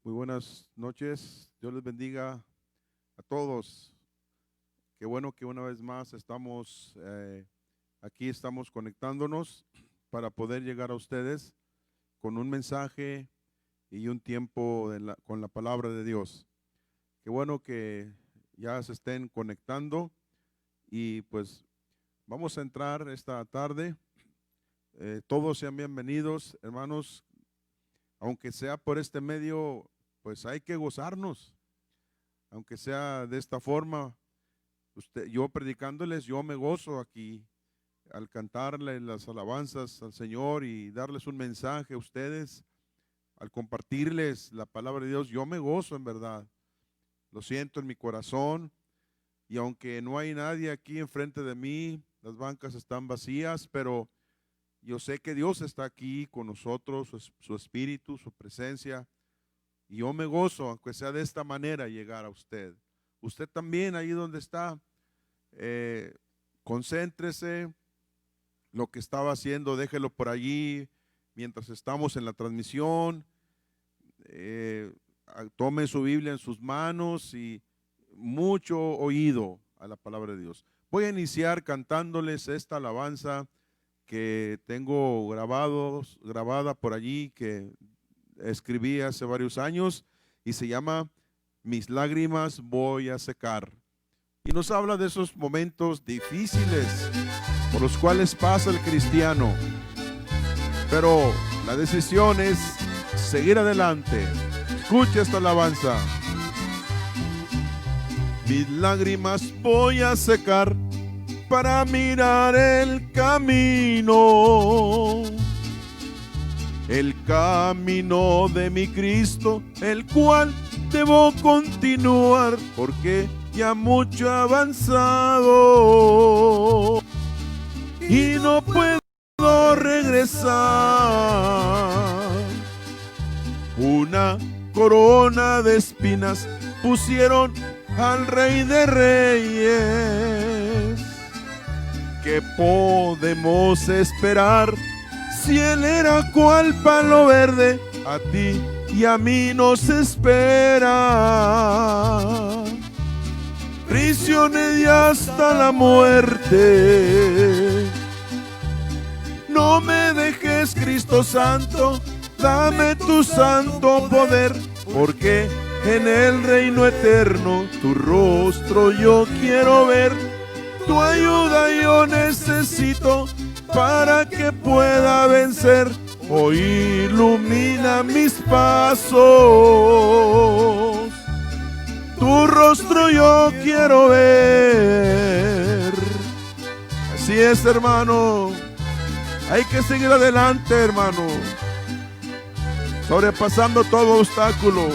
Muy buenas noches, Dios les bendiga a todos. Qué bueno que una vez más estamos aquí, estamos conectándonos para poder llegar a ustedes con un mensaje y un tiempo con la palabra de Dios. Qué bueno que ya se estén conectando y pues vamos a entrar esta tarde. Todos sean bienvenidos, hermanos. Aunque sea por este medio, pues hay que gozarnos, aunque sea de esta forma. Yo predicándoles, yo me gozo aquí al cantarles las alabanzas al Señor y darles un mensaje a ustedes, al compartirles la palabra de Dios. Yo me gozo en verdad, lo siento en mi corazón, y aunque no hay nadie aquí enfrente de mí, las bancas están vacías, pero yo sé que Dios está aquí con nosotros, su espíritu, su presencia. Y yo me gozo, aunque sea de esta manera, llegar a usted. Usted también, ahí donde está, concéntrese. Lo que estaba haciendo, déjelo por allí mientras estamos en la transmisión. Tome su Biblia en sus manos y mucho oído a la palabra de Dios. Voy a iniciar cantándoles esta alabanza que tengo grabada por allí, que escribí hace varios años, y se llama Mis lágrimas voy a secar. Y nos habla de esos momentos difíciles por los cuales pasa el cristiano, pero la decisión es seguir adelante. Escucha esta alabanza. Mis lágrimas voy a secar para mirar el camino de mi Cristo, el cual debo continuar, porque ya mucho he avanzado y no puedo regresar. Una corona de espinas pusieron al Rey de Reyes. ¿Qué podemos esperar si Él era cual palo verde? A ti y a mí nos espera prisiones y hasta la muerte. No me dejes, Cristo Santo, dame tu santo poder, porque en el reino eterno tu rostro yo quiero ver. Tu ayuda yo necesito para que pueda vencer. Hoy ilumina mis pasos. Tu rostro yo quiero ver. Así es, hermano. Hay que seguir adelante, hermano. Sobrepasando todo obstáculo.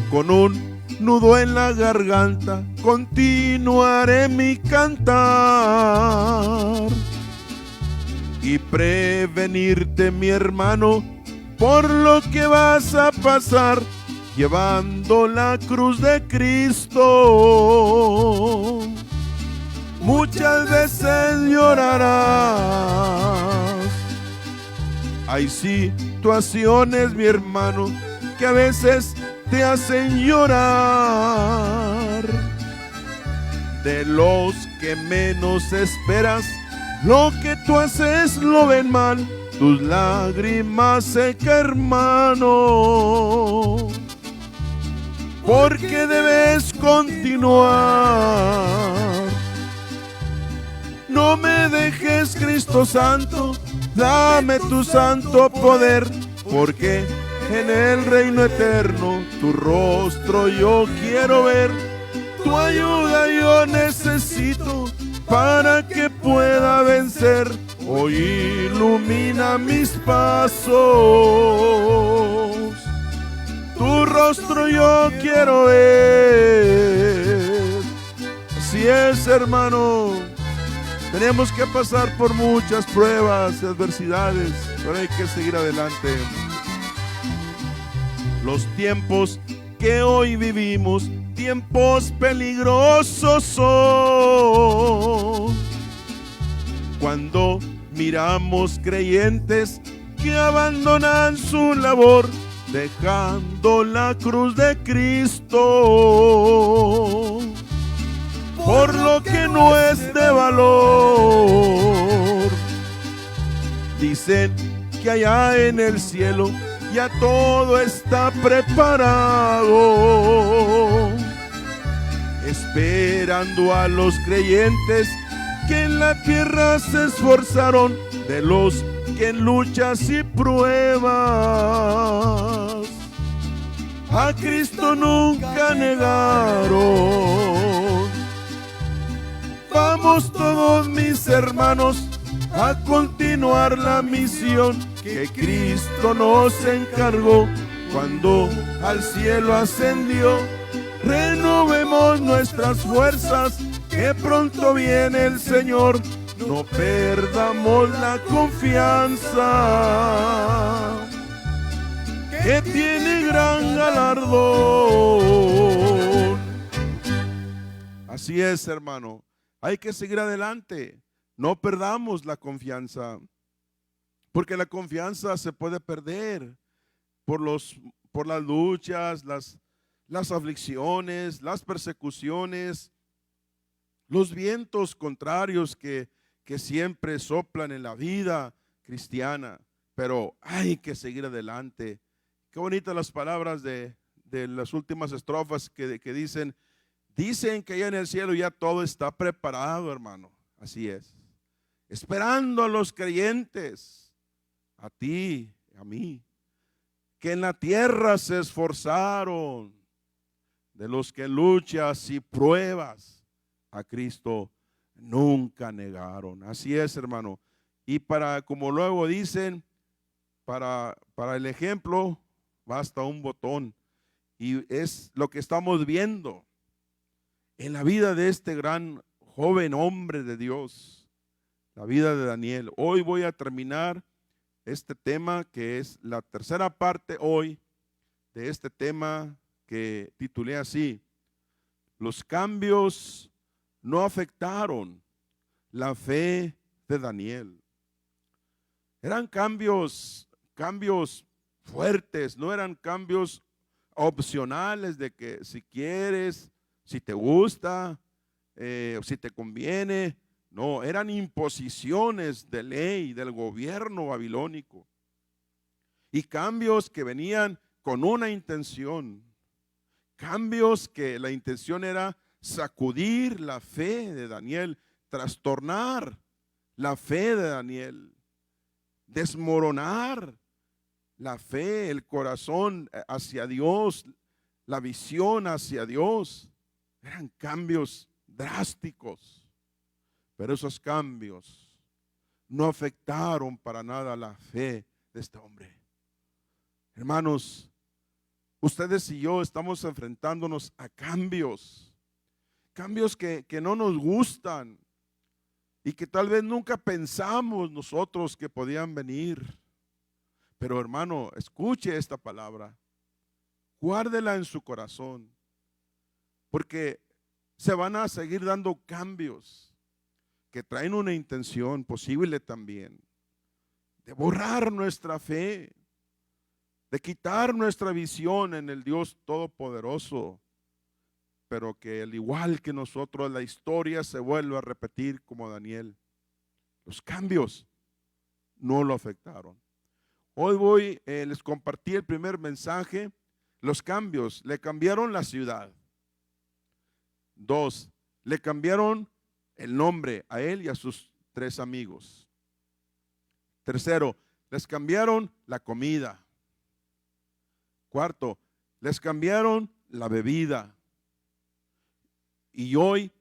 Con un nudo en la garganta, continuaré mi cantar y prevenirte, mi hermano, por lo que vas a pasar, llevando la cruz de Cristo. Muchas veces llorarás. Hay situaciones, mi hermano, que a veces te hacen llorar. De los que menos esperas, lo que tú haces lo ven mal. Tus lágrimas seca, hermano, porque debes continuar. No me dejes, Cristo Santo, dame tu santo poder, porque en el reino eterno tu rostro yo quiero ver. Tu ayuda yo necesito para que pueda vencer. Hoy ilumina mis pasos. Tu rostro yo quiero ver. Así es, hermano. Tenemos que pasar por muchas pruebas y adversidades, pero hay que seguir adelante. Los tiempos que hoy vivimos, tiempos peligrosos son. Cuando miramos creyentes que abandonan su labor dejando la cruz de Cristo, por lo que no es de valor. Dicen que allá en el cielo ya todo está preparado, esperando a los creyentes que en la tierra se esforzaron, de los que en luchas y pruebas a Cristo nunca negaron. Vamos todos, mis hermanos, a continuar la misión que Cristo nos encargó cuando al cielo ascendió. Renovemos nuestras fuerzas, que pronto viene el Señor. No perdamos la confianza, que tiene gran galardón. Así es, hermano. Hay que seguir adelante. No perdamos la confianza, porque la confianza se puede perder por las luchas, las aflicciones, las persecuciones, los vientos contrarios que siempre soplan en la vida cristiana. Pero hay que seguir adelante. Qué bonitas las palabras de las últimas estrofas que dicen que allá en el cielo ya todo está preparado, hermano. Así es. Esperando a los creyentes, a ti, a mí, que en la tierra se esforzaron, de los que luchas y pruebas a Cristo nunca negaron. Así es, hermano. Y como luego dicen, para el ejemplo basta un botón. Y es lo que estamos viendo en la vida de este gran joven hombre de Dios, la vida de Daniel. Hoy voy a terminar este tema, que es la tercera parte hoy de este tema que titulé así: los cambios no afectaron la fe de Daniel. Eran cambios fuertes, no eran cambios opcionales de que si quieres, si te gusta, si te conviene. No, eran imposiciones de ley del gobierno babilónico, y cambios que venían con una intención, cambios que la intención era sacudir la fe de Daniel, trastornar la fe de Daniel, desmoronar la fe, el corazón hacia Dios, la visión hacia Dios. Eran cambios drásticos. Pero esos cambios no afectaron para nada la fe de este hombre. Hermanos, ustedes y yo estamos enfrentándonos a cambios que no nos gustan y que tal vez nunca pensamos nosotros que podían venir. Pero hermano, escuche esta palabra, guárdela en su corazón, porque se van a seguir dando cambios que traen una intención posible también de borrar nuestra fe, de quitar nuestra visión en el Dios Todopoderoso, pero que al igual que nosotros, la historia se vuelve a repetir como Daniel. Los cambios no lo afectaron. Hoy les compartí el primer mensaje. Los cambios le cambiaron la ciudad. 2, le cambiaron el nombre a él y a sus 3 amigos. 3, les cambiaron la comida. 4, les cambiaron la bebida. Y hoy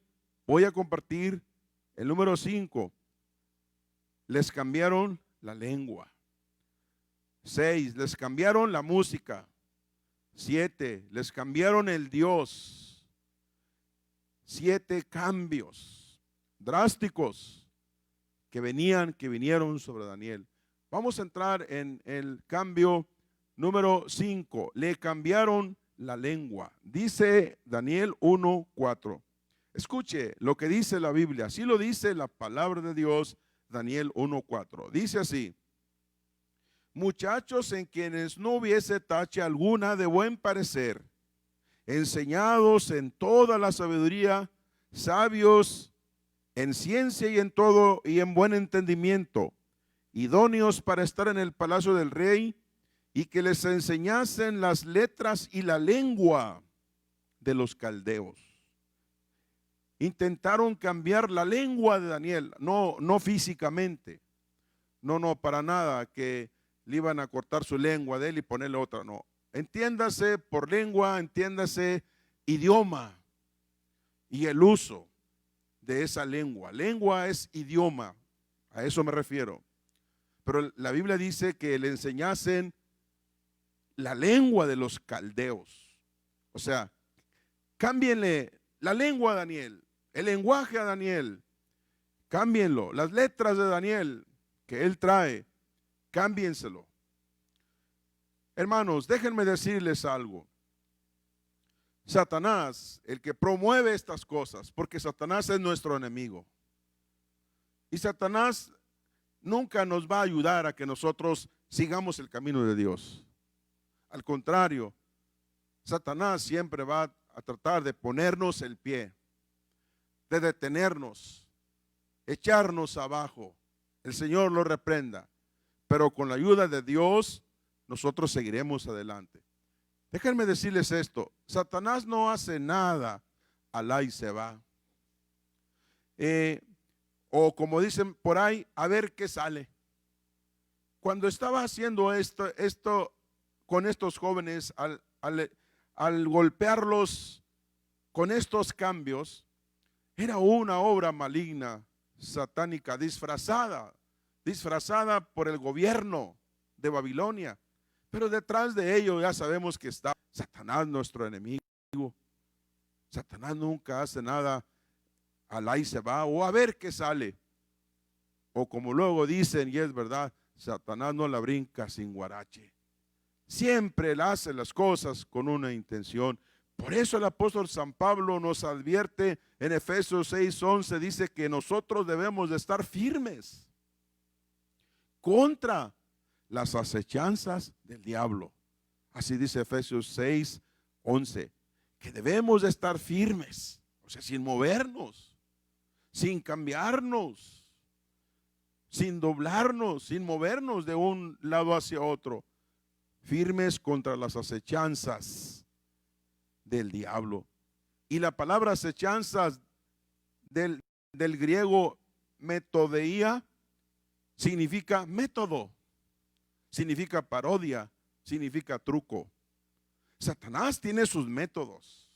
voy a compartir el número 5. Les cambiaron la lengua. 6, les cambiaron la música. 7, les cambiaron el Dios. 7 cambios drásticos que vinieron sobre Daniel. Vamos a entrar en el cambio número 5. Le cambiaron la lengua. Dice Daniel 1:4. Escuche lo que dice la Biblia. Así lo dice la palabra de Dios, Daniel 1:4. Dice así: muchachos en quienes no hubiese tacha alguna de buen parecer, enseñados en toda la sabiduría, sabios en ciencia y en todo y en buen entendimiento, idóneos para estar en el palacio del rey, y que les enseñasen las letras y la lengua de los caldeos. Intentaron cambiar la lengua de Daniel, no físicamente, no para nada, que le iban a cortar su lengua de él y ponerle otra, no. Entiéndase por lengua, entiéndase idioma y el uso de esa lengua. Lengua es idioma, a eso me refiero. Pero la Biblia dice que le enseñasen la lengua de los caldeos. O sea, cámbienle la lengua a Daniel, el lenguaje a Daniel, cámbienlo, las letras de Daniel que él trae, cámbienselo. Hermanos, déjenme decirles algo. Satanás, el que promueve estas cosas, porque Satanás es nuestro enemigo. Y Satanás nunca nos va a ayudar a que nosotros sigamos el camino de Dios. Al contrario, Satanás siempre va a tratar de ponernos el pie, de detenernos, echarnos abajo. El Señor lo reprenda, pero con la ayuda de Dios nosotros seguiremos adelante. Déjenme decirles esto, Satanás no hace nada, alá y se va. O como dicen por ahí, a ver qué sale. Cuando estaba haciendo esto con estos jóvenes, al golpearlos con estos cambios, era una obra maligna, satánica, disfrazada por el gobierno de Babilonia. Pero detrás de ello ya sabemos que está Satanás, nuestro enemigo. Satanás nunca hace nada, alá y se va, o a ver qué sale. O como luego dicen, y es verdad, Satanás no la brinca sin guarache. Siempre él hace las cosas con una intención. Por eso el apóstol San Pablo nos advierte en Efesios 6:11, dice que nosotros debemos de estar firmes contra las acechanzas del diablo. Así dice Efesios 6:11, que debemos de estar firmes, o sea, sin movernos, sin cambiarnos, sin doblarnos, sin movernos de un lado hacia otro, firmes contra las acechanzas del diablo. Y la palabra acechanzas del griego metodeía significa método, significa parodia, significa truco. Satanás tiene sus métodos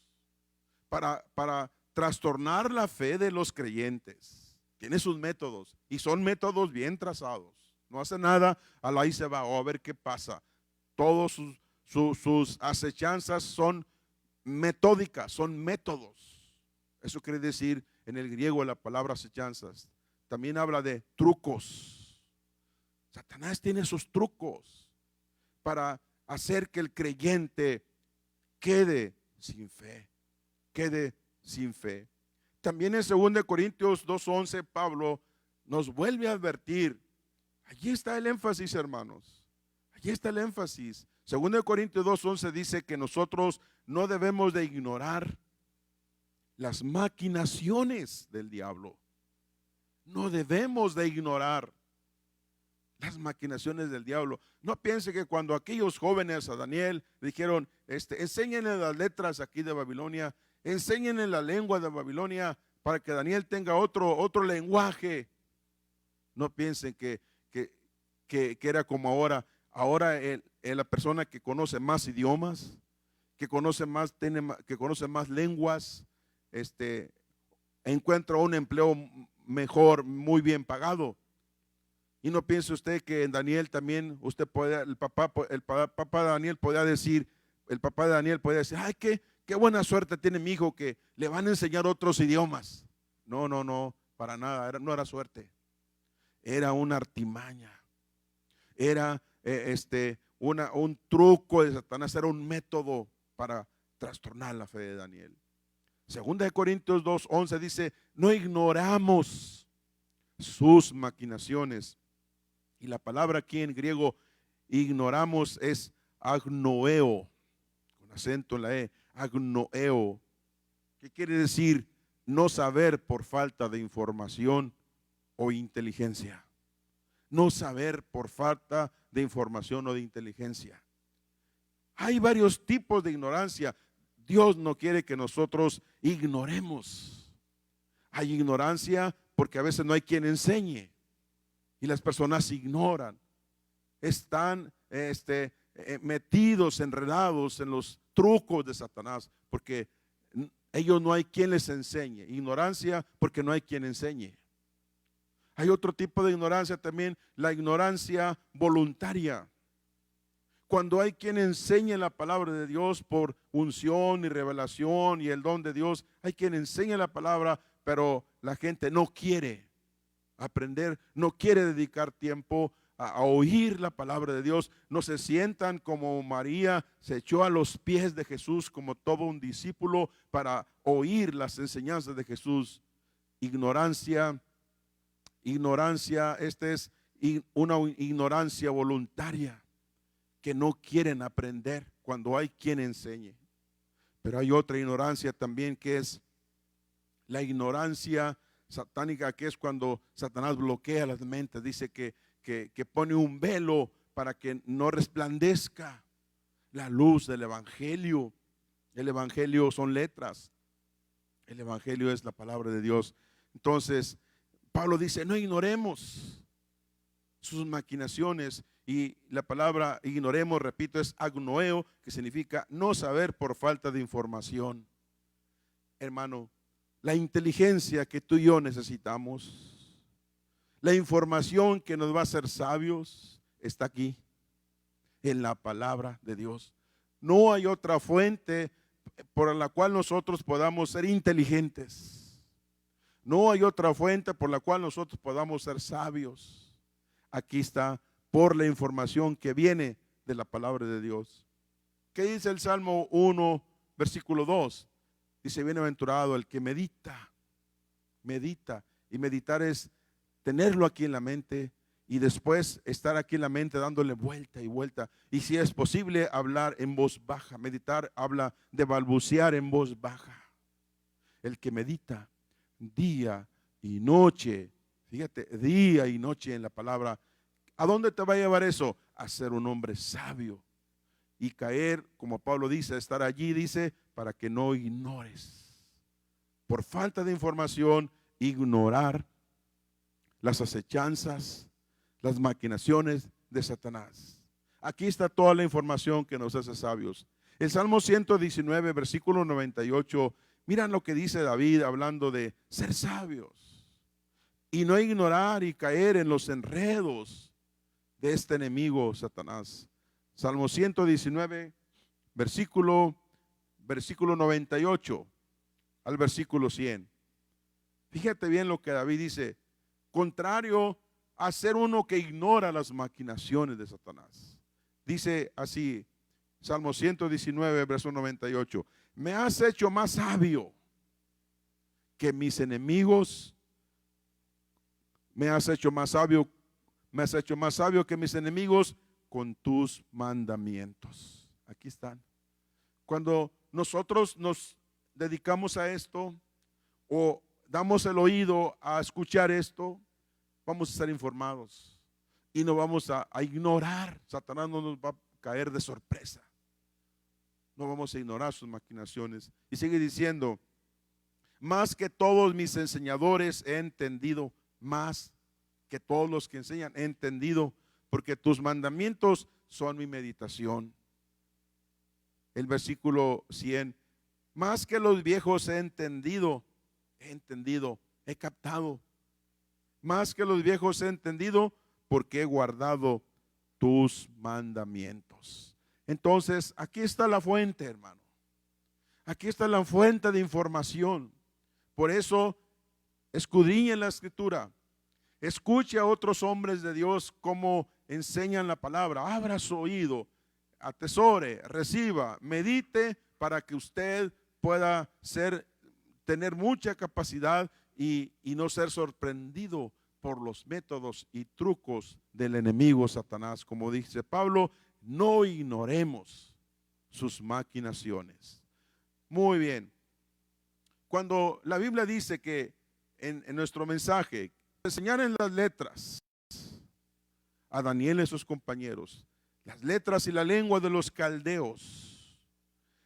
para trastornar la fe de los creyentes. Tiene sus métodos y son métodos bien trazados. No hace nada, alá y se va, o a ver qué pasa. Todos sus acechanzas son metódicas, son métodos. Eso quiere decir en el griego la palabra acechanzas. También habla de trucos. Satanás tiene sus trucos para hacer que el creyente quede sin fe, quede sin fe. También en 2 Corintios 2:11 Pablo nos vuelve a advertir. Allí está el énfasis, hermanos. Allí está el énfasis. 2 Corintios 2:11 dice que nosotros no debemos de ignorar las maquinaciones del diablo. No debemos de ignorar las maquinaciones del diablo. No piense que cuando aquellos jóvenes a Daniel dijeron, enséñenle las letras aquí de Babilonia, enséñenle la lengua de Babilonia para que Daniel tenga otro lenguaje. No piensen que era como ahora. Ahora la persona que conoce más idiomas, que conoce más lenguas, encuentra un empleo mejor, muy bien pagado. Y no piense usted que en Daniel también el papá de Daniel podía decir, ay, qué buena suerte tiene mi hijo que le van a enseñar otros idiomas. No, para nada, no era suerte. Era una artimaña. Era un truco de Satanás, era un método para trastornar la fe de Daniel. 2 Corintios 2:11 dice, no ignoramos sus maquinaciones. Y la palabra aquí en griego ignoramos es agnoeo, con acento en la E, agnoeo. ¿Qué quiere decir? No saber por falta de información o inteligencia. No saber por falta de información o de inteligencia. Hay varios tipos de ignorancia. Dios no quiere que nosotros ignoremos. Hay ignorancia porque a veces no hay quien enseñe y las personas ignoran. Están metidos, enredados en los trucos de Satanás porque ellos no hay quien les enseñe. Ignorancia porque no hay quien enseñe. Hay otro tipo de ignorancia también, la ignorancia voluntaria. Cuando hay quien enseñe la palabra de Dios por unción y revelación y el don de Dios, hay quien enseña la palabra, pero la gente no quiere aprender, no quiere dedicar tiempo a oír la palabra de Dios. No se sientan como María se echó a los pies de Jesús como todo un discípulo para oír las enseñanzas de Jesús. Ignorancia, esta es una ignorancia voluntaria, que no quieren aprender cuando hay quien enseñe. Pero hay otra ignorancia también, que es la ignorancia satánica, que es cuando Satanás bloquea las mentes, dice que pone un velo para que no resplandezca la luz del evangelio. El evangelio son letras, el evangelio es la palabra de Dios. Entonces Pablo dice, no ignoremos sus maquinaciones. Y la palabra ignoremos, repito, es agnoeo, que significa no saber por falta de información. Hermano, la inteligencia que tú y yo necesitamos, la información que nos va a hacer sabios, está aquí, en la palabra de Dios. No hay otra fuente por la cual nosotros podamos ser inteligentes. No hay otra fuente por la cual nosotros podamos ser sabios. Aquí está, por la información que viene de la palabra de Dios. ¿Qué dice el Salmo 1, versículo 2? Dice, bienaventurado el que medita. Y meditar es tenerlo aquí en la mente y después estar aquí en la mente dándole vuelta y vuelta. Y si es posible, hablar en voz baja. Meditar habla de balbucear en voz baja. El que medita día y noche, fíjate, día y noche en la palabra. ¿A dónde te va a llevar eso? A ser un hombre sabio y caer, como Pablo dice, estar allí, dice, para que no ignores. Por falta de información, ignorar las acechanzas, las maquinaciones de Satanás. Aquí está toda la información que nos hace sabios. El Salmo 119, versículo 98, miran lo que dice David hablando de ser sabios y no ignorar y caer en los enredos de este enemigo Satanás. Salmo 119, versículo 98 al versículo 100. Fíjate bien lo que David dice, contrario a ser uno que ignora las maquinaciones de Satanás. Dice así, Salmo 119, verso 98. Me has hecho más sabio que mis enemigos. Me has hecho más sabio que mis enemigos con tus mandamientos. Aquí están. Cuando nosotros nos dedicamos a esto o damos el oído a escuchar esto, vamos a estar informados y no vamos a ignorar. Satanás no nos va a caer de sorpresa. No vamos a ignorar sus maquinaciones. Y sigue diciendo, más que todos mis enseñadores he entendido, más que todos los que enseñan he entendido, porque tus mandamientos son mi meditación. El versículo 100, más que los viejos he entendido, he captado. Más que los viejos he entendido, porque he guardado tus mandamientos. Entonces, aquí está la fuente, hermano. Aquí está la fuente de información. Por eso, escudriñe la escritura. Escuche a otros hombres de Dios cómo enseñan la palabra. Abra su oído, atesore, reciba, medite para que usted pueda tener mucha capacidad y no ser sorprendido por los métodos y trucos del enemigo Satanás. Como dice Pablo, no ignoremos sus maquinaciones. Muy bien. Cuando la Biblia dice que en nuestro mensaje enseñaron las letras a Daniel y sus compañeros, las letras y la lengua de los caldeos,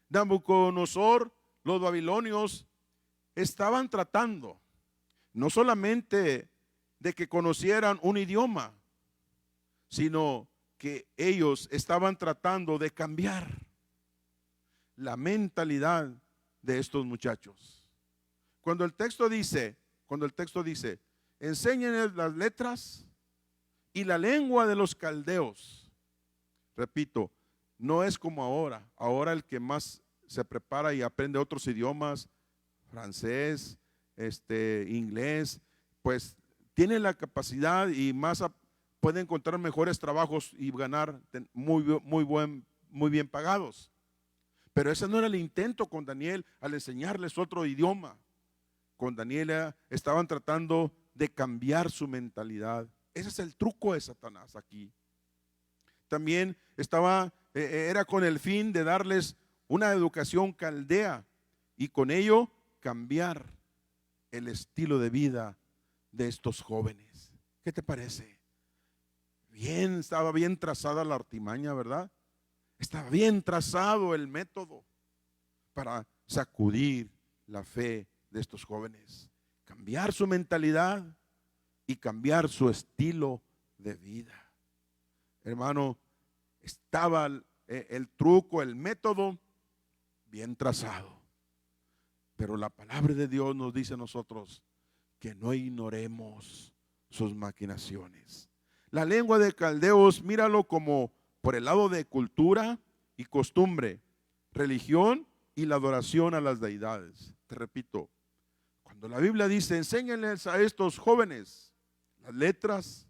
Nabucodonosor, los babilonios estaban tratando no solamente de que conocieran un idioma, sino que ellos estaban tratando de cambiar la mentalidad de estos muchachos. Cuando el texto dice, enséñenles las letras y la lengua de los caldeos. Repito, no es como ahora. Ahora el que más se prepara y aprende otros idiomas, francés, inglés, pues tiene la capacidad y puede encontrar mejores trabajos y ganar muy bien pagados. Pero ese no era el intento con Daniel al enseñarles otro idioma. Con Daniel estaban tratando de cambiar su mentalidad. Ese es el truco de Satanás aquí. También era con el fin de darles una educación caldea y con ello cambiar el estilo de vida de estos jóvenes. ¿Qué te parece? Estaba bien trazada la artimaña, ¿verdad? Estaba bien trazado el método para sacudir la fe de estos jóvenes, cambiar su mentalidad y cambiar su estilo de vida. Hermano, estaba el truco, el método bien trazado. Pero la palabra de Dios nos dice a nosotros que no ignoremos sus maquinaciones. La lengua de caldeos, míralo como por el lado de cultura y costumbre, religión y la adoración a las deidades. Te repito, cuando la Biblia dice, enséñenles a estos jóvenes las letras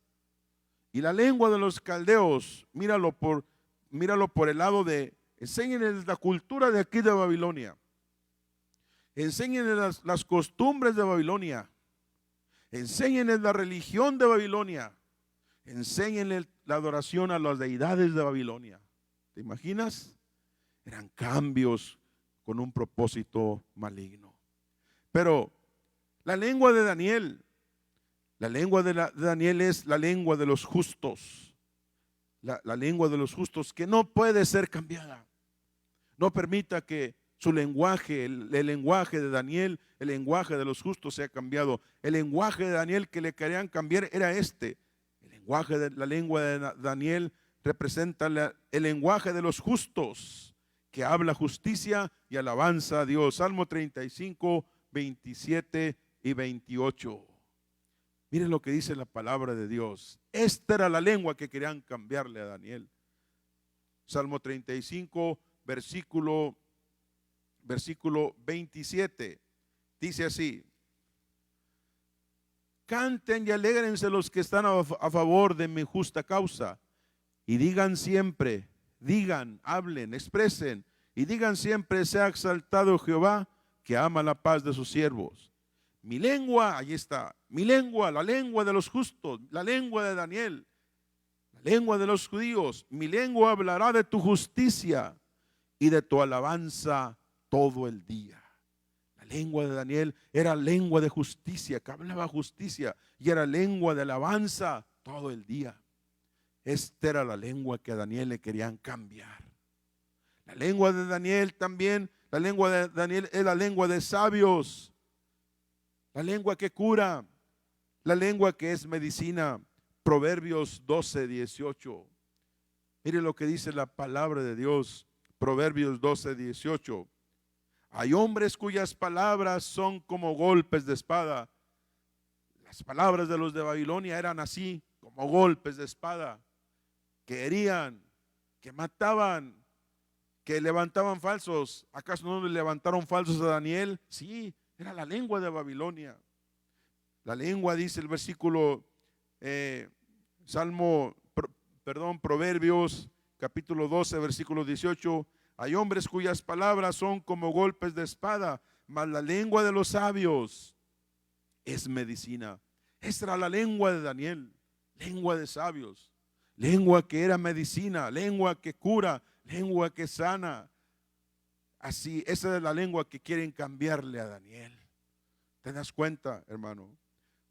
y la lengua de los caldeos, míralo por el lado de, enséñenles la cultura de aquí de Babilonia. Enséñenles las costumbres de Babilonia. Enséñenles la religión de Babilonia. Enséñenles la adoración a las deidades de Babilonia. ¿Te imaginas? Eran cambios con un propósito maligno. Pero la lengua de Daniel, es la lengua de los justos. La lengua de los justos que no puede ser cambiada. No permita que su lenguaje, el lenguaje de Daniel, el lenguaje de los justos sea cambiado. El lenguaje de Daniel que le querían cambiar era este. La lengua de Daniel representa el lenguaje de los justos, que habla justicia y alabanza a Dios. Salmo 35, 27 y 28. Miren lo que dice la palabra de Dios. Esta era la lengua que querían cambiarle a Daniel. Salmo 35, versículo 27. Dice así: canten y alégrense los que están a favor de mi justa causa, y digan siempre, hablen, expresen, y digan siempre, sea exaltado Jehová, que ama la paz de sus siervos. Mi lengua, ahí está, mi lengua, la lengua de los justos, la lengua de Daniel, la lengua de los judíos, mi lengua hablará de tu justicia y de tu alabanza todo el día. La lengua de Daniel era lengua de justicia, que hablaba justicia, y era lengua de alabanza todo el día. Esta era la lengua que a Daniel le querían cambiar. La lengua de Daniel también, la lengua de Daniel es la lengua de sabios, la lengua que cura, la lengua que es medicina. Proverbios 12, 18. Mire lo que dice la palabra de Dios. Proverbios 12, 18. Hay hombres cuyas palabras son como golpes de espada. Las palabras de los de Babilonia eran así, como golpes de espada, que herían, que mataban, que levantaban falsos. ¿Acaso no le levantaron falsos a Daniel? Sí, era la lengua de Babilonia. La lengua, dice el versículo, Proverbios capítulo 12, versículo 18. Hay hombres cuyas palabras son como golpes de espada, mas la lengua de los sabios es medicina. Esta era la lengua de Daniel, lengua de sabios, lengua que era medicina, lengua que cura, lengua que sana. Así, esa es la lengua que quieren cambiarle a Daniel. ¿Te das cuenta, hermano?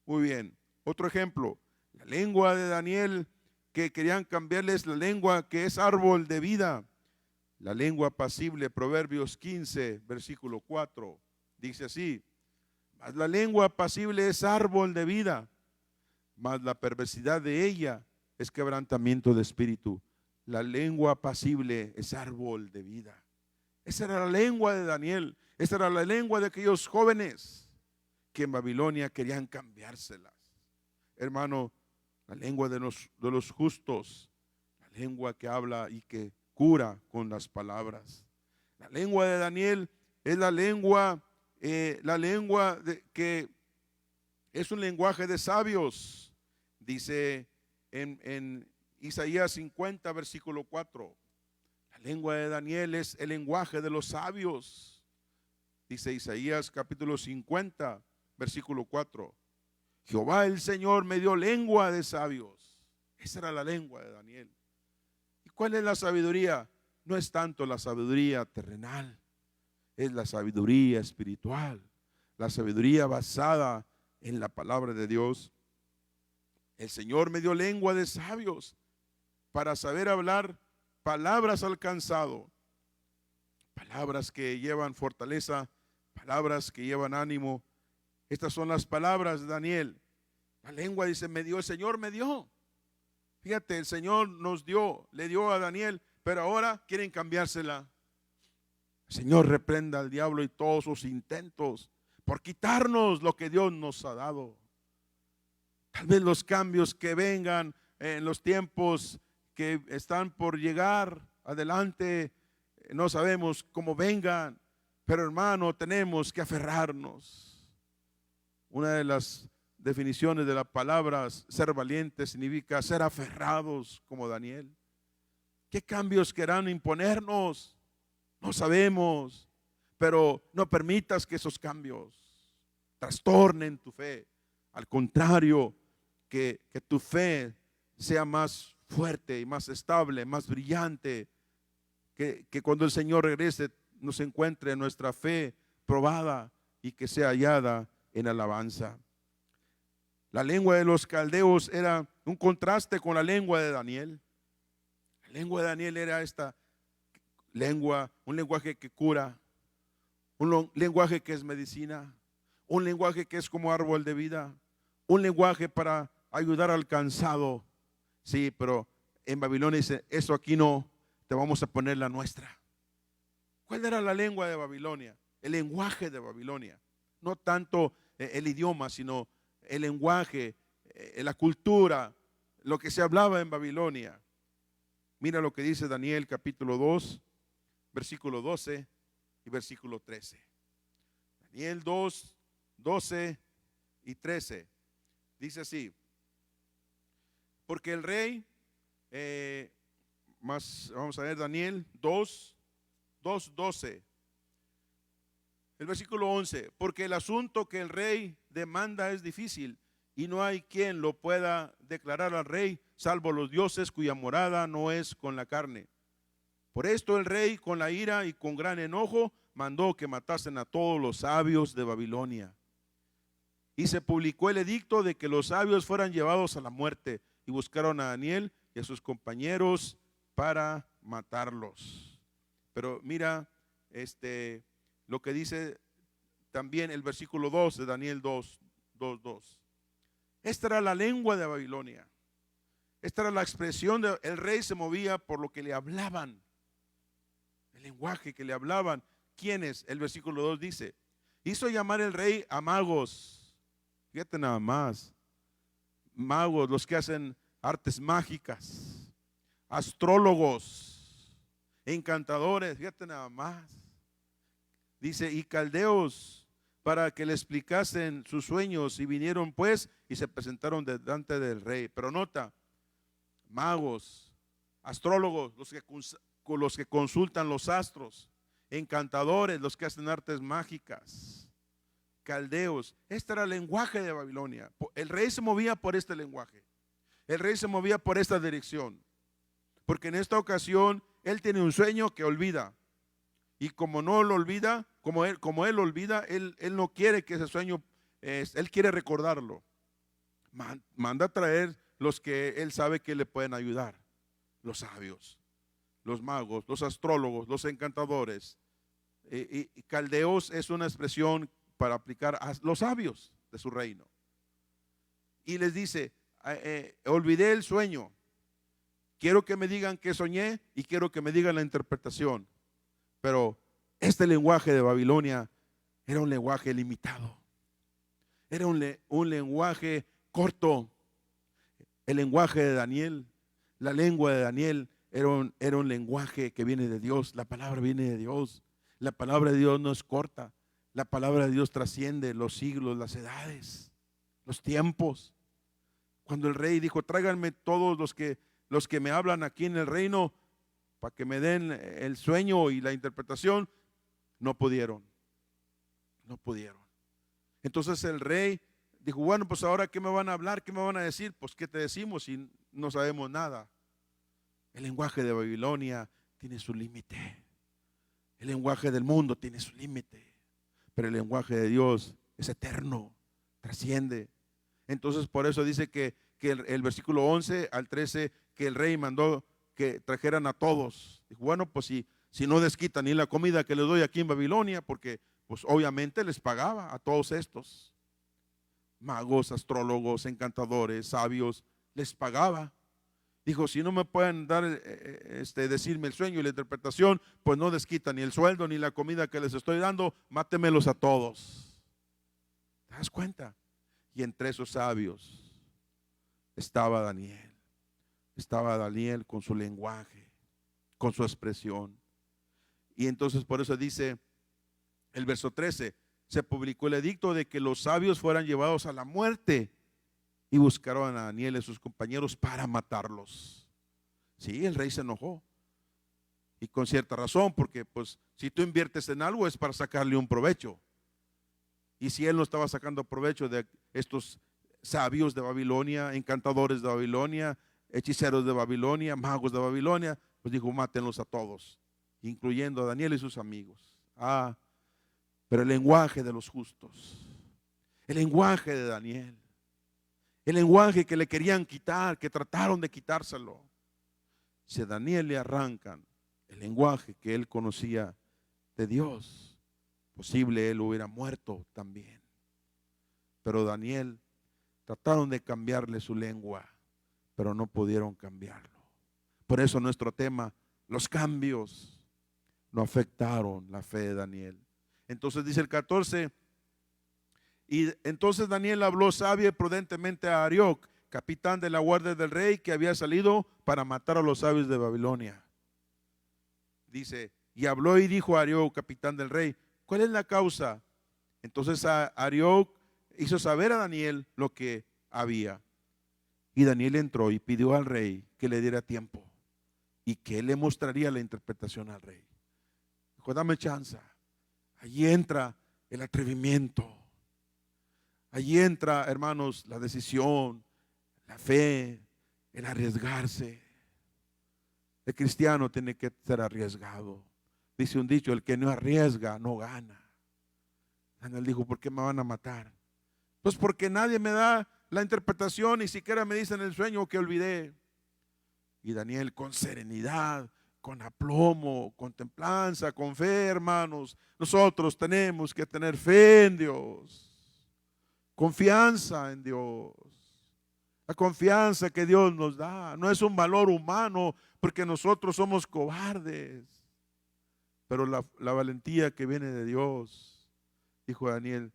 Muy bien. Otro ejemplo, la lengua de Daniel que querían cambiarle es la lengua que es árbol de vida. La lengua apacible, Proverbios 15, versículo 4, dice así: mas la lengua apacible es árbol de vida, mas la perversidad de ella es quebrantamiento de espíritu. La lengua apacible es árbol de vida. Esa era la lengua de Daniel. Esa era la lengua de aquellos jóvenes que en Babilonia querían cambiárselas. Hermano, la lengua de los justos, la lengua que habla y que cura con las palabras. La lengua de Daniel es la lengua que es un lenguaje de sabios. Dice en Isaías 50, versículo 4. La lengua de Daniel es el lenguaje de los sabios. Dice Isaías capítulo 50, versículo 4. Jehová el Señor me dio lengua de sabios. Esa era la lengua de Daniel. ¿Y cuál es la sabiduría? No es tanto la sabiduría terrenal, es la sabiduría espiritual, la sabiduría basada en la palabra de Dios. El Señor me dio lengua de sabios para saber hablar palabras al cansado, palabras que llevan fortaleza, palabras que llevan ánimo. Estas son las palabras de Daniel. La lengua dice, me dio, el Señor me dio. Fíjate, el Señor nos dio, le dio a Daniel, pero ahora quieren cambiársela. El Señor reprenda al diablo y todos sus intentos por quitarnos lo que Dios nos ha dado. Tal vez los cambios que vengan en los tiempos que están por llegar adelante, no sabemos cómo vengan, pero hermano, tenemos que aferrarnos. Una de las definiciones de la palabra ser valiente significa ser aferrados como Daniel. ¿Qué cambios querrán imponernos? No sabemos, pero no permitas que esos cambios trastornen tu fe. Al contrario, que tu fe sea más fuerte y más estable, más brillante, que cuando el Señor regrese nos encuentre nuestra fe probada y que sea hallada en alabanza. La lengua de los caldeos era un contraste con la lengua de Daniel. La lengua de Daniel era esta lengua, un lenguaje que cura, un lenguaje que es medicina, un lenguaje que es como árbol de vida, un lenguaje para ayudar al cansado. Sí, pero en Babilonia dice, eso aquí no, te vamos a poner la nuestra. ¿Cuál era la lengua de Babilonia? El lenguaje de Babilonia. No tanto el idioma, sino el lenguaje, la cultura, lo que se hablaba en Babilonia. Mira lo que dice Daniel capítulo 2, versículo 12 y versículo 13. Daniel 2, 12 y 13. Dice así: porque el rey, vamos a ver Daniel 2, 12. El versículo 11, porque el asunto que el rey demanda es difícil y no hay quien lo pueda declarar al rey, salvo los dioses cuya morada no es con la carne. Por esto el rey con la ira y con gran enojo mandó que matasen a todos los sabios de Babilonia. Y se publicó el edicto de que los sabios fueran llevados a la muerte y buscaron a Daniel y a sus compañeros para matarlos. Pero mira, lo que dice también el versículo 2 de Daniel 2. Esta era la lengua de Babilonia. Esta era la expresión el rey se movía por lo que le hablaban. El lenguaje que le hablaban. ¿Quiénes? El versículo 2 dice, hizo llamar el rey a magos. Fíjate nada más. Magos, los que hacen artes mágicas. Astrólogos. Encantadores. Fíjate nada más. Dice, y caldeos, para que le explicasen sus sueños, y vinieron pues y se presentaron delante del rey. Pero nota, magos, astrólogos, los que consultan los astros, encantadores, los que hacen artes mágicas, caldeos. Este era el lenguaje de Babilonia. El rey se movía por este lenguaje. El rey se movía por esta dirección. Porque en esta ocasión él tiene un sueño que olvida. Y como no lo olvida, como él lo olvida, él no quiere que ese sueño, él quiere recordarlo. Manda a traer los que él sabe que le pueden ayudar. Los sabios, los magos, los astrólogos, los encantadores. Y caldeos es una expresión para aplicar a los sabios de su reino. Y les dice, olvidé el sueño. Quiero que me digan qué soñé y quiero que me digan la interpretación. Pero este lenguaje de Babilonia era un lenguaje limitado. Era un lenguaje corto. El lenguaje de Daniel, la lengua de Daniel era un lenguaje que viene de Dios. La palabra viene de Dios. La palabra de Dios no es corta. La palabra de Dios trasciende los siglos, las edades, los tiempos. Cuando el rey dijo, tráiganme todos los que me hablan aquí en el reino para que me den el sueño y la interpretación, no pudieron. No pudieron. Entonces el rey dijo, bueno, pues ahora ¿qué me van a hablar? ¿Qué me van a decir? Pues ¿qué te decimos si no sabemos nada? El lenguaje de Babilonia tiene su límite. El lenguaje del mundo tiene su límite. Pero el lenguaje de Dios es eterno, trasciende. Entonces por eso dice que el versículo 11 al 13, que el rey mandó que trajeran a todos. Dijo, bueno, pues si no desquitan ni la comida que les doy aquí en Babilonia, porque pues obviamente les pagaba a todos estos magos, astrólogos, encantadores, sabios, les pagaba. Dijo, si no me pueden dar, decirme el sueño y la interpretación, pues no desquitan ni el sueldo ni la comida que les estoy dando, mátemelos a todos. ¿Te das cuenta? Y entre esos sabios estaba Daniel. Estaba Daniel con su lenguaje, con su expresión. Y entonces por eso dice el verso 13, se publicó el edicto de que los sabios fueran llevados a la muerte y buscaron a Daniel y a sus compañeros para matarlos. Sí, el rey se enojó. Y con cierta razón, porque pues si tú inviertes en algo es para sacarle un provecho. Y si él no estaba sacando provecho de estos sabios de Babilonia, encantadores de Babilonia, hechiceros de Babilonia, magos de Babilonia, pues dijo, mátenlos a todos, incluyendo a Daniel y sus amigos. Pero el lenguaje de los justos, el lenguaje de Daniel, el lenguaje que le querían quitar, que trataron de quitárselo, si a Daniel le arrancan el lenguaje que él conocía de Dios, posible él hubiera muerto también. Pero Daniel, trataron de cambiarle su lengua, pero no pudieron cambiarlo. Por eso nuestro tema, los cambios no afectaron la fe de Daniel. Entonces dice el 14, y entonces Daniel habló sabia y prudentemente a Arioc, capitán de la guardia del rey, que había salido para matar a los sabios de Babilonia. Dice, y habló y dijo a Arioc, capitán del rey, ¿cuál es la causa? Entonces Arioc hizo saber a Daniel lo que había. Y Daniel entró y pidió al rey que le diera tiempo y que él le mostraría la interpretación al rey. Dijo, dame chance. Allí entra el atrevimiento. Allí entra, hermanos, la decisión, la fe, el arriesgarse. El cristiano tiene que ser arriesgado. Dice un dicho, el que no arriesga no gana. Daniel dijo, ¿por qué me van a matar? Pues porque nadie me da la interpretación, ni siquiera me dicen el sueño que olvidé. Y Daniel con serenidad, con aplomo, con templanza, con fe, hermanos. Nosotros tenemos que tener fe en Dios, confianza en Dios. La confianza que Dios nos da no es un valor humano, porque nosotros somos cobardes. Pero la valentía que viene de Dios, dijo Daniel,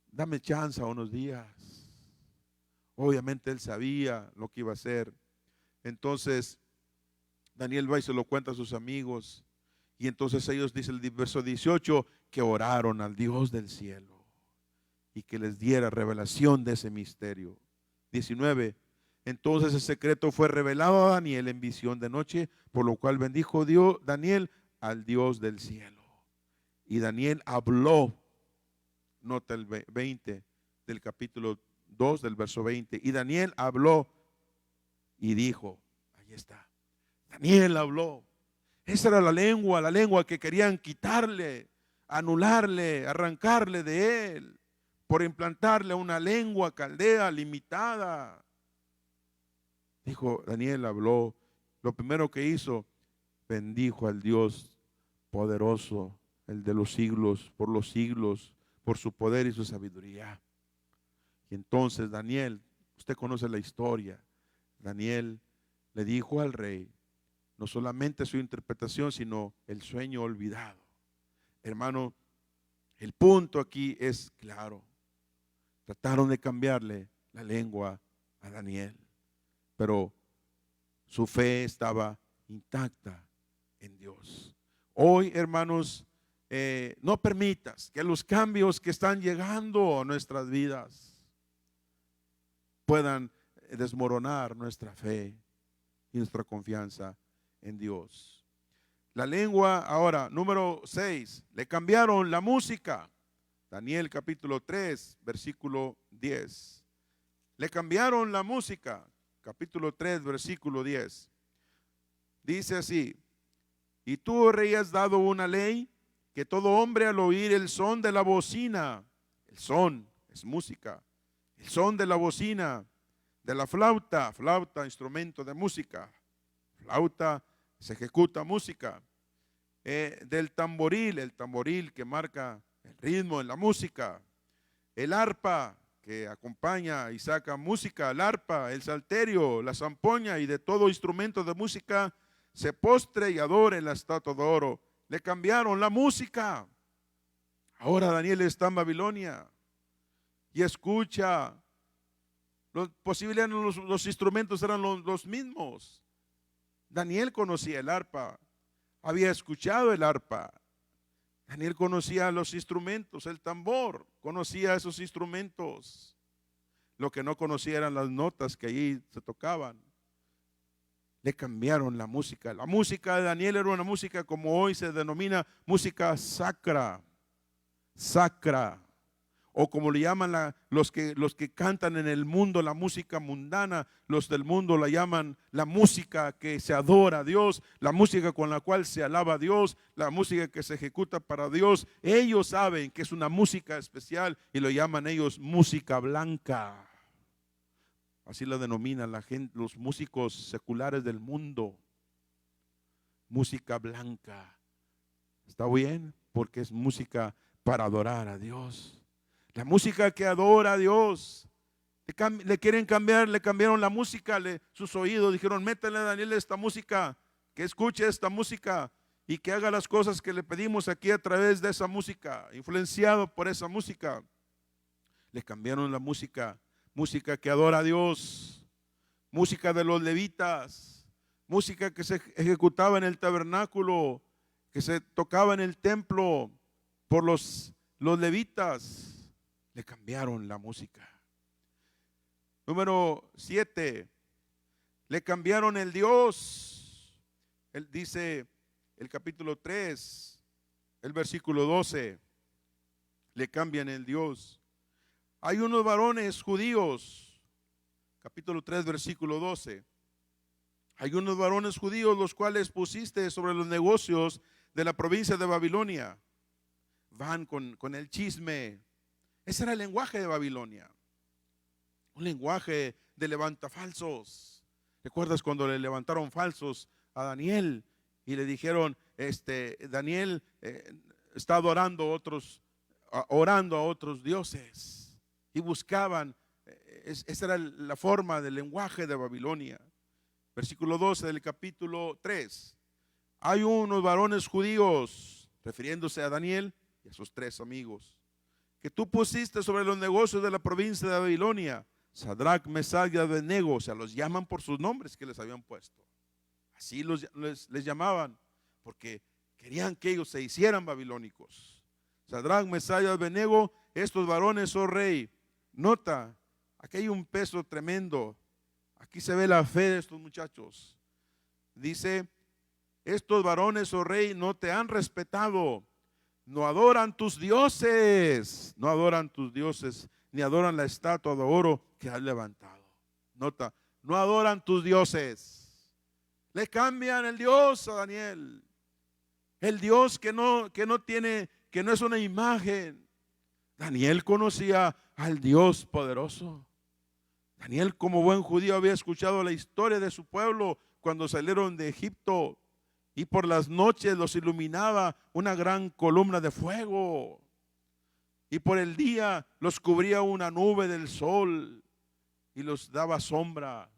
dame chance unos días. Obviamente él sabía lo que iba a hacer. Entonces Daniel va y se lo cuenta a sus amigos. Y entonces ellos, dice el verso 18, que oraron al Dios del cielo y que les diera revelación de ese misterio. 19, entonces el secreto fue revelado a Daniel en visión de noche, por lo cual bendijo Daniel al Dios del cielo. Y Daniel habló nota el 20 del capítulo 2 del verso 20. Y Daniel habló y dijo, ahí está, Daniel habló. Esa era la lengua que querían quitarle, anularle, arrancarle de él, por implantarle una lengua caldea limitada. Dijo, Daniel habló. Lo primero que hizo, bendijo al Dios poderoso, el de los siglos, por su poder y su sabiduría. Y entonces Daniel, usted conoce la historia, Daniel le dijo al rey, no solamente su interpretación, sino el sueño olvidado. Hermano, el punto aquí es claro. Trataron de cambiarle la lengua a Daniel, pero su fe estaba intacta en Dios. Hoy, hermanos, no permitas que los cambios que están llegando a nuestras vidas puedan desmoronar nuestra fe y nuestra confianza en Dios. La lengua, ahora, número 6, le cambiaron la música. Daniel capítulo 3, versículo 10. Le cambiaron la música. Capítulo 3, versículo 10. Dice así, y tú, oh rey, has dado una ley que todo hombre al oír el son de la bocina, el son es música, el son de la bocina, de la flauta, flauta, instrumento de música, flauta se ejecuta música, del tamboril, el tamboril que marca el ritmo en la música, el arpa que acompaña y saca música, el arpa, el salterio, la zampoña y de todo instrumento de música se postre y adore la estatua de oro. Le cambiaron la música. Ahora Daniel está en Babilonia y escucha. Posiblemente los instrumentos eran los mismos. Daniel conocía el arpa, había escuchado el arpa. Daniel conocía los instrumentos, el tambor, conocía esos instrumentos. Lo que no conocía eran las notas que allí se tocaban. Le cambiaron la música. La música de Daniel era una música como hoy se denomina música sacra, sacra. O como le llaman los que cantan en el mundo la música mundana, los del mundo la llaman la música que se adora a Dios, la música con la cual se alaba a Dios, la música que se ejecuta para Dios. Ellos saben que es una música especial y lo llaman ellos música blanca. Así la denominan la gente, los músicos seculares del mundo. Música blanca. ¿Está bien? Porque es música para adorar a Dios. La música que adora a Dios. Le quieren cambiar, le cambiaron la música, sus oídos. Dijeron, métale a Daniel esta música, que escuche esta música y que haga las cosas que le pedimos aquí a través de esa música, influenciado por esa música. Le cambiaron la música. Música que adora a Dios, música de los levitas, música que se ejecutaba en el tabernáculo, que se tocaba en el templo por los levitas. Le cambiaron la música. Número 7, le cambiaron el Dios. Él dice el capítulo 3, el versículo 12, le cambian el Dios. Hay unos varones judíos, capítulo 3, versículo 12. Hay unos varones judíos los cuales pusiste sobre los negocios de la provincia de Babilonia. Van con el chisme. Ese era el lenguaje de Babilonia. Un lenguaje de levantafalsos. ¿Recuerdas cuando le levantaron falsos a Daniel y le dijeron, Daniel está orando a otros dioses? Y buscaban, esa era la forma del lenguaje de Babilonia. Versículo 12 del capítulo 3. Hay unos varones judíos, refiriéndose a Daniel y a sus 3 amigos, que tú pusiste sobre los negocios de la provincia de Babilonia, Sadrach, Mesach y Abednego. O sea, los llaman por sus nombres que les habían puesto. Así les llamaban, porque querían que ellos se hicieran babilónicos. Sadrach, Mesach y Abednego, estos varones, oh rey. Nota, aquí hay un peso tremendo. Aquí se ve la fe de estos muchachos. Dice, estos varones, oh rey, no te han respetado, no adoran tus dioses, no adoran tus dioses, ni adoran la estatua de oro que has levantado. Nota, no adoran tus dioses. Le cambian el Dios a Daniel. El Dios que no tiene, que no es una imagen. Daniel conocía al Dios poderoso. Daniel, como buen judío, había escuchado la historia de su pueblo cuando salieron de Egipto, y por las noches los iluminaba una gran columna de fuego, y por el día los cubría una nube del sol y los daba sombra.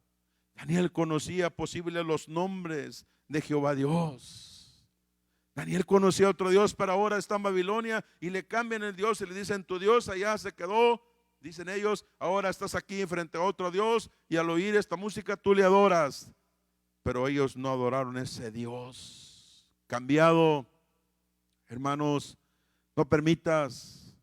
Daniel conocía posible los nombres de Jehová Dios. Daniel conocía otro Dios, pero ahora está en Babilonia y le cambian el Dios y le dicen: tu Dios allá se quedó. Dicen ellos: ahora estás aquí frente a otro Dios, y al oír esta música tú le adoras. Pero ellos no adoraron ese Dios cambiado. Hermanos, no permitas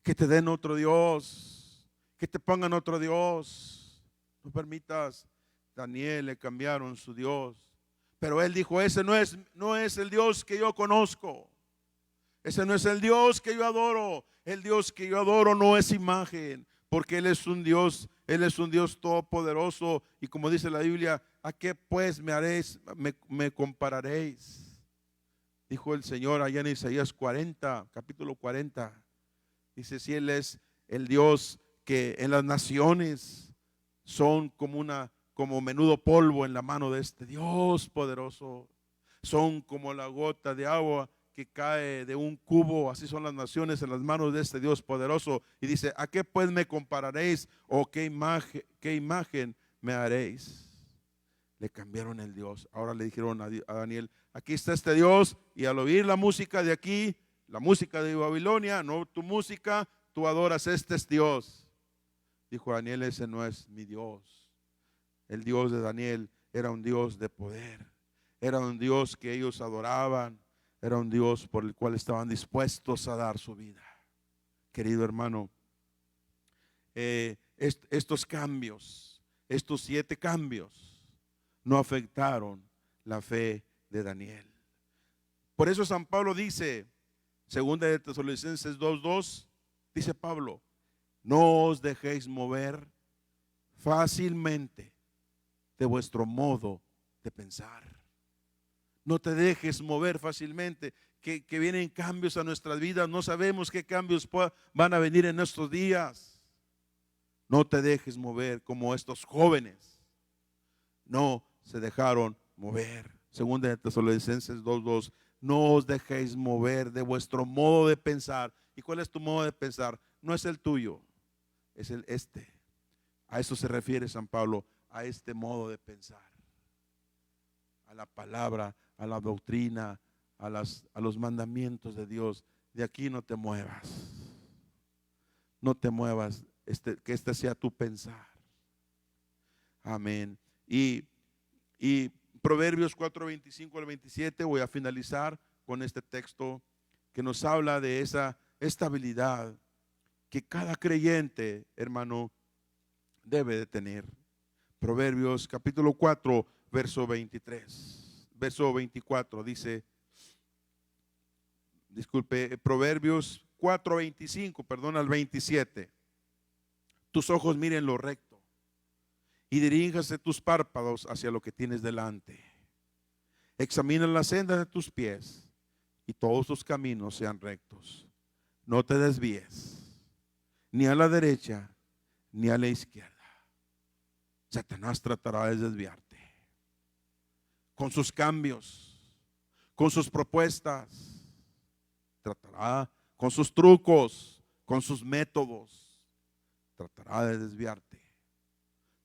que te den otro Dios, que te pongan otro Dios. No permitas. Daniel le cambiaron su Dios, pero él dijo: ese no es el Dios que yo conozco. Ese no es el Dios que yo adoro. El Dios que yo adoro no es imagen, porque Él es un Dios todopoderoso. Y como dice la Biblia: ¿a qué pues me compararéis? Dijo el Señor allá en Isaías 40, capítulo 40. Dice: si Él es el Dios que en las naciones son como menudo polvo en la mano de este Dios poderoso, son como la gota de agua que cae de un cubo, así son las naciones en las manos de este Dios poderoso. Y dice: ¿a qué pues me compararéis? ¿O qué imagen me haréis? Le cambiaron el Dios. Ahora le dijeron a Daniel: aquí está este Dios, y al oír la música de aquí, la música de Babilonia, no tu música, tú adoras este es Dios. Dijo Daniel: ese no es mi Dios. El Dios de Daniel era un Dios de poder, era un Dios que ellos adoraban, era un Dios por el cual estaban dispuestos a dar su vida. Querido hermano, estos cambios, estos 7 cambios, no afectaron la fe de Daniel. Por eso San Pablo dice, segunda de Tesalonicenses 2:2, dice Pablo: no os dejéis mover fácilmente de vuestro modo de pensar. No te dejes mover fácilmente, que vienen cambios a nuestras vidas. No sabemos qué cambios van a venir en estos días. No te dejes mover como estos jóvenes. No se dejaron mover. Segunda de Tesalonicenses 2:2. No os dejéis mover de vuestro modo de pensar. ¿Y cuál es tu modo de pensar? No es el tuyo, es el este. A eso se refiere San Pablo, a este modo de pensar, a la palabra, a la doctrina, a los mandamientos de Dios. De aquí no te muevas. No te muevas, que este sea tu pensar. Amén. Y Proverbios 4:25 al 27, voy a finalizar con este texto que nos habla de esa estabilidad que cada creyente, hermano, debe de tener. Proverbios capítulo 4, verso 23, verso 24 dice, Proverbios 4:25, perdón, al 27. Tus ojos miren lo recto y diríjase tus párpados hacia lo que tienes delante. Examina las sendas de tus pies y todos tus caminos sean rectos. No te desvíes ni a la derecha ni a la izquierda. Satanás tratará de desviarte con sus cambios, con sus propuestas, tratará con sus trucos, con sus métodos, tratará de desviarte,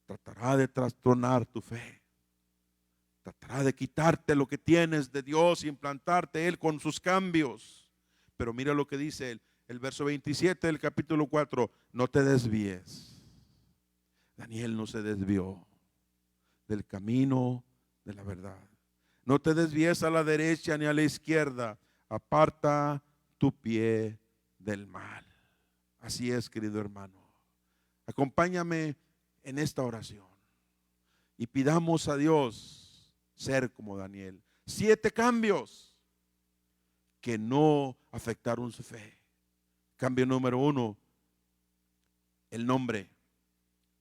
tratará de trastornar tu fe, tratará de quitarte lo que tienes de Dios y implantarte Él con sus cambios. Pero mira lo que dice el verso 27 del capítulo 4, no te desvíes. Daniel no se desvió del camino de la verdad. No te desvíes a la derecha ni a la izquierda. Aparta tu pie del mal. Así es, querido hermano. Acompáñame en esta oración y pidamos a Dios ser como Daniel. 7 cambios que no afectaron su fe. Cambio número 1, el nombre.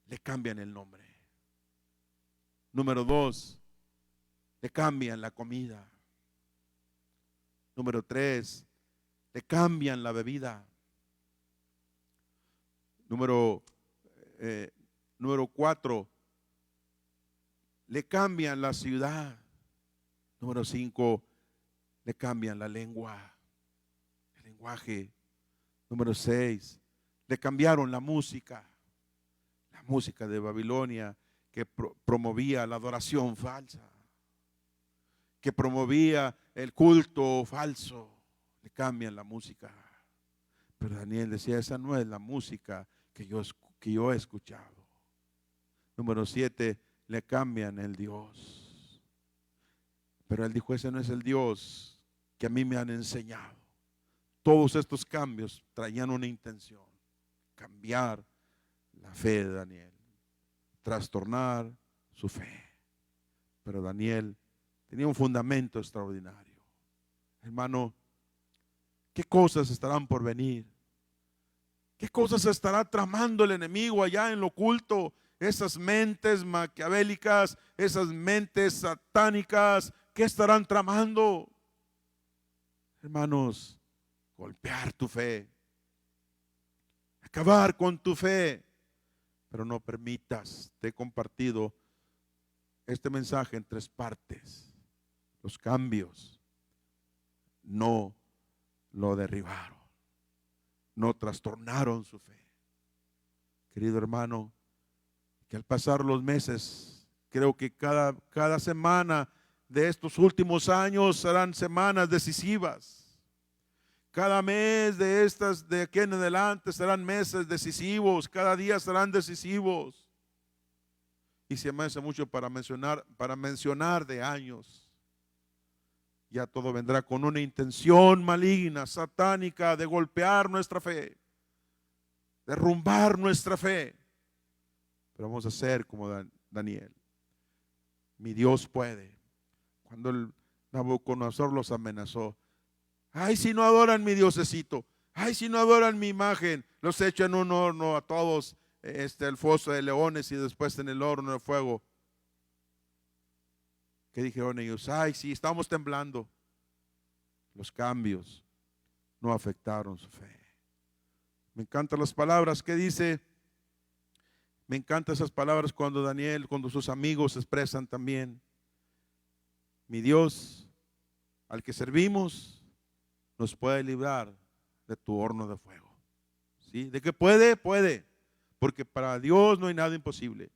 Le cambian el nombre. Número 2, le cambian la comida. Número 3, le cambian la bebida. Número 4, le cambian la ciudad. Número 5, le cambian la lengua, el lenguaje. Número 6, le cambiaron la música de Babilonia, que promovía la adoración falsa, que promovía el culto falso. Le cambian la música. Pero Daniel decía, esa no es la música que yo he escuchado. Número 7, le cambian el Dios. Pero él dijo, ese no es el Dios que a mí me han enseñado. Todos estos cambios traían una intención: cambiar la fe de Daniel, trastornar su fe. Pero Daniel tenía un fundamento extraordinario. Hermano, ¿qué cosas estarán por venir? ¿Qué cosas estará tramando el enemigo allá en lo oculto? Esas mentes maquiavélicas, esas mentes satánicas, ¿qué estarán tramando? Hermanos, golpear tu fe, acabar con tu fe. Pero no permitas, te he compartido este mensaje en 3 partes. Los cambios no lo derribaron, no trastornaron su fe. Querido hermano, que al pasar los meses, creo que cada semana de estos últimos años serán semanas decisivas. Cada mes de aquí en adelante serán meses decisivos. Cada día serán decisivos. Y se me hace mucho para mencionar de años. Ya todo vendrá con una intención maligna, satánica, de golpear nuestra fe, derrumbar nuestra fe. Pero vamos a ser como Daniel. Mi Dios puede. Cuando el Nabucodonosor los amenazó, ay, si no adoran mi diosecito, ay, si no adoran mi imagen, los echo en un horno a todos, el foso de leones y después en el horno de fuego. ¿Qué dijeron ellos? Ay, sí, estamos temblando. Los cambios no afectaron su fe. Me encantan las palabras que dice. Me encantan esas palabras cuando sus amigos expresan también. Mi Dios, al que servimos, nos puede librar de tu horno de fuego. ¿Sí? ¿De qué puede? Puede. Porque para Dios no hay nada imposible.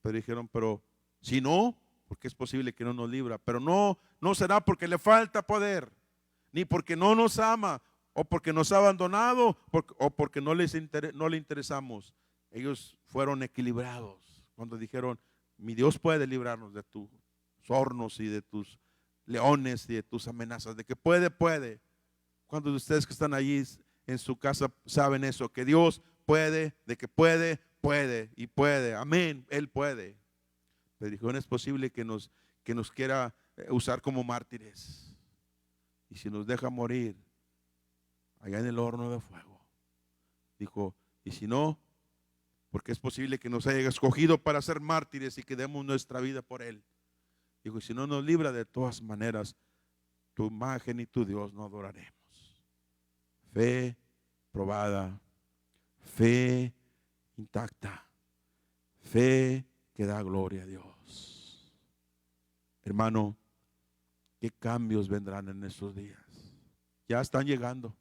Pero dijeron, pero si no, porque es posible que no nos libra. Pero no será porque le falta poder, ni porque no nos ama, o porque nos ha abandonado, o porque no le interesamos. Ellos fueron equilibrados cuando dijeron, mi Dios puede librarnos de tus hornos y de tus leones y de tus amenazas. De que puede. ¿Cuántos de ustedes que están allí en su casa saben eso? Que Dios puede, de que puede y puede. Amén, Él puede. Pero dijo, no es posible que nos quiera usar como mártires. Y si nos deja morir allá en el horno de fuego. Dijo, y si no, porque es posible que nos haya escogido para ser mártires y que demos nuestra vida por Él. Dijo, y si no nos libra, de todas maneras, tu imagen y tu Dios no adoraremos. Fe probada, fe intacta, fe que da gloria a Dios. Hermano, ¿qué cambios vendrán en estos días? Ya están llegando.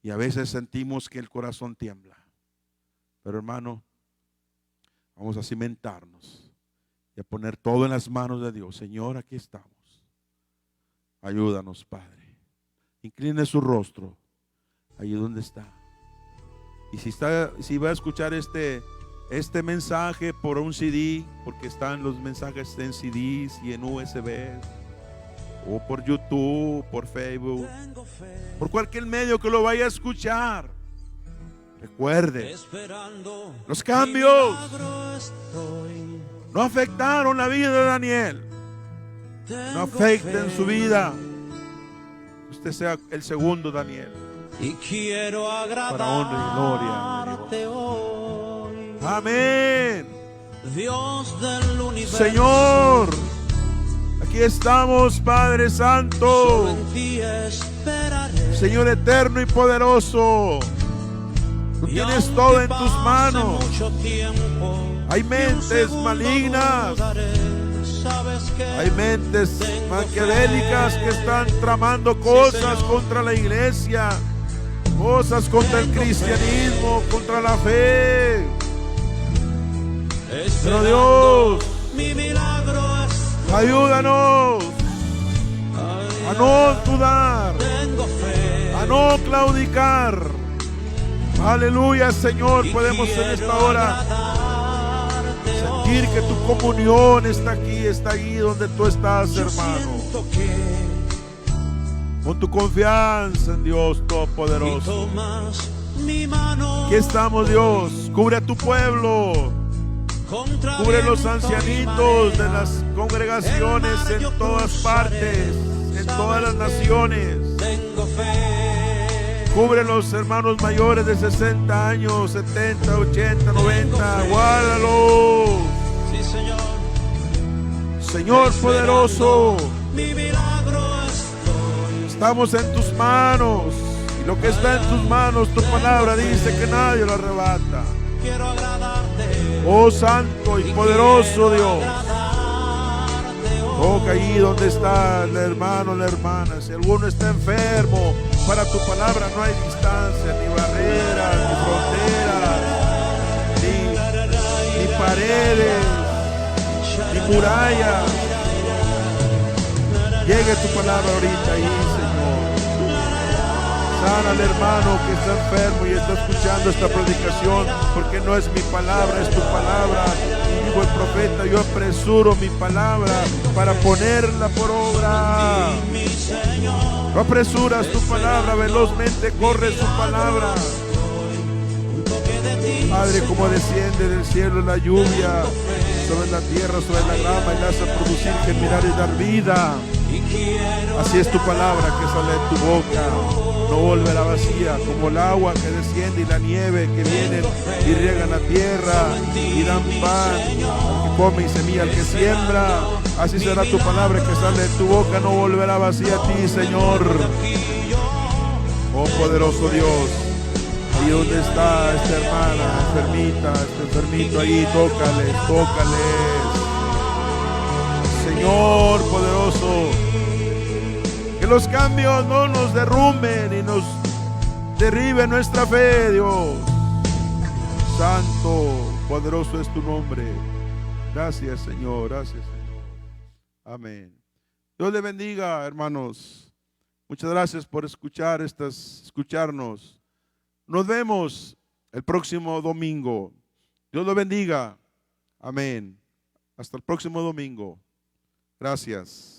Y a veces sentimos que el corazón tiembla. Pero hermano, vamos a cimentarnos y a poner todo en las manos de Dios. Señor, aquí estamos. Ayúdanos, Padre. Incline su rostro allí donde está. Y si va a escuchar este mensaje por un CD, porque están los mensajes en CDs y en USB, o por YouTube, por Facebook, por cualquier medio que lo vaya a escuchar, recuerde, los cambios no afectaron la vida de Daniel. no afecte en su vida. Usted sea el segundo Daniel. Y quiero Para honra y gloria de Dios. hoy. Amén. Dios del universo. Señor, aquí estamos, Padre Santo. Solo en ti esperaré. Señor eterno y poderoso, tú Y tienes aunque todo en tus pase manos. mucho tiempo, Hay ni un mentes segundo malignas, dudaré. Sabes que hay mentes tengo maquiavélicas fe. que están tramando cosas Señor. contra la iglesia, cosas contra el Tengo cristianismo, contra la fe. Pero esperando Dios, mi milagro es. ayúdanos a no dudar, Tengo fe. a no claudicar. Aleluya, Señor, Y podemos en quiero esta hora agradarte sentir que tu comunión está aquí, está ahí donde tú estás, Yo hermano. siento que Con tu confianza en Dios y Todopoderoso. tomas mi mano. Aquí estamos, Dios. Cubre a tu pueblo. Contra Cubre los viento y ancianitos de marea. las congregaciones El mar yo en todas cruzaré. partes, en todas las Sabes que naciones. Tengo fe. Cubre los hermanos mayores de 60 años, 70, 80, 90. Guárdalos. Sí, Señor. Señor poderoso, Mi milagro estoy. estamos en tus manos. Y lo que está en tus manos, tu palabra dice que nadie lo arrebata. Quiero agradarte. Oh santo y poderoso Dios. Agradarte hoy. Toca ahí donde está el hermano, la hermana. Si alguno está enfermo, para tu palabra no hay distancia, ni barreras, ni fronteras, ni paredes, ni murallas. Llegue tu palabra ahorita ahí, Señor. Sana al hermano que está enfermo y está escuchando esta predicación, porque no es mi palabra, es tu palabra. Y dijo el profeta, yo apresuro mi palabra para ponerla por obra. Mi Señor. No apresuras tu palabra, velozmente corre su palabra. Un toque de ti. Padre, como desciende del cielo la lluvia sobre la tierra, sobre la grama, y la hace producir, germinar y dar vida. Y quiero Así es tu palabra que sale de tu boca. No volverá vacía, como el agua que desciende y la nieve que vienen y riegan la tierra y dan pan al que come y semilla al que siembra. Así será tu palabra que sale de tu boca, no volverá vacía a ti, Señor. Oh poderoso Dios, ahí donde está esta hermana enfermita, este enfermito, ahí tócales, tócales. Señor poderoso, que los cambios no nos derrumben y nos derriben nuestra fe, Dios. Santo, poderoso es tu nombre. Gracias, Señor, gracias, Señor. Amén. Dios le bendiga, hermanos. Muchas gracias por escucharnos. Nos vemos el próximo domingo. Dios lo bendiga. Amén. Hasta el próximo domingo. Gracias.